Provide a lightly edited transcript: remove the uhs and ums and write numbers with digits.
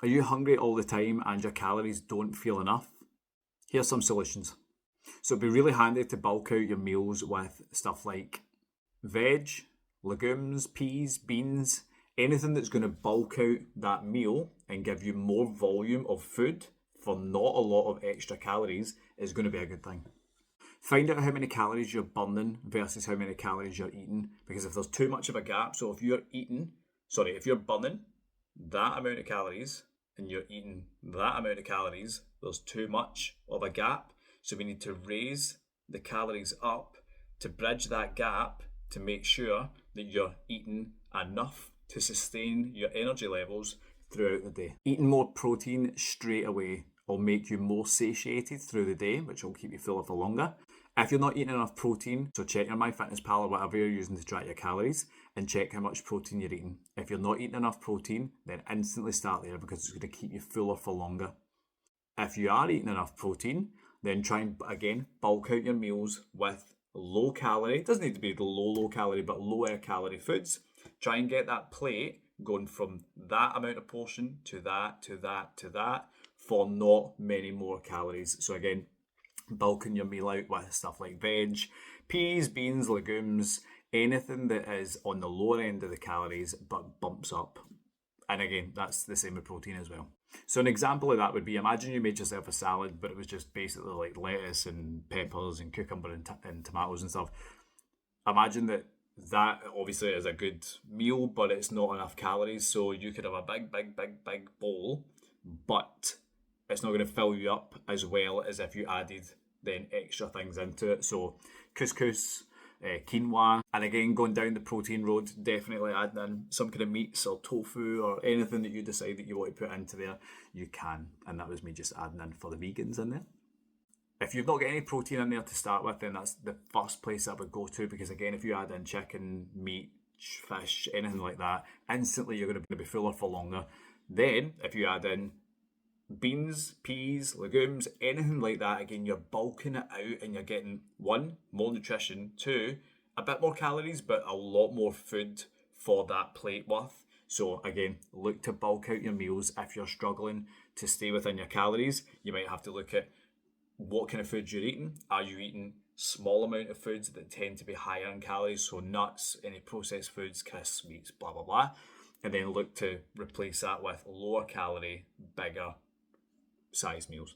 Are you hungry all the time and your calories don't feel enough? Here's some solutions. So it'd be really handy to bulk out your meals with stuff like veg, legumes, peas, beans, anything that's going to bulk out that meal and give you more volume of food for not a lot of extra calories is going to be a good thing. Find out how many calories you're burning versus how many calories you're eating, because if there's too much of a gap, so if you're burning that amount of calories and you're eating that amount of calories, there's too much of a gap. So we need to raise the calories up to bridge that gap to make sure that you're eating enough to sustain your energy levels throughout the day. Eating more protein straight away will make you more satiated through the day, which will keep you fuller for longer. If you're not eating enough protein, so check your MyFitnessPal or whatever you're using to track your calories and check how much protein you're eating. If you're not eating enough protein, then instantly start there because it's going to keep you fuller for longer. If you are eating enough protein, then try and, again, bulk out your meals with low calorie. It doesn't need to be the low calorie, but lower calorie foods. Try and get that plate going from that amount of portion to that, to that, to that for not many more calories. So again, bulking your meal out with stuff like veg, peas, beans, legumes, anything that is on the lower end of the calories but bumps up. And again, that's the same with protein as well. So an example of that would be, imagine you made yourself a salad, but it was just basically like lettuce and peppers and cucumber and tomatoes and stuff. Imagine that obviously is a good meal, but it's not enough calories. So you could have a big bowl, but it's not going to fill you up as well as if you added then extra things into it. So couscous, quinoa, and again, going down the protein road, definitely adding in some kind of meats or tofu or anything that you decide that you want to put into there, you can. And that was me just adding in for the vegans in there. If you've not got any protein in there to start with, then that's the first place I would go to, because again, if you add in chicken, meat, fish, anything like that, instantly you're going to be fuller for longer. Then, if you add in beans, peas, legumes, anything like that, again, you're bulking it out and you're getting, one, more nutrition, two, a bit more calories, but a lot more food for that plate worth. So again, look to bulk out your meals. If you're struggling to stay within your calories, you might have to look at what kind of food you're eating. Are you eating small amount of foods that tend to be higher in calories, so nuts, any processed foods, crisps, meats, blah blah blah, and then look to replace that with lower calorie, bigger size meals.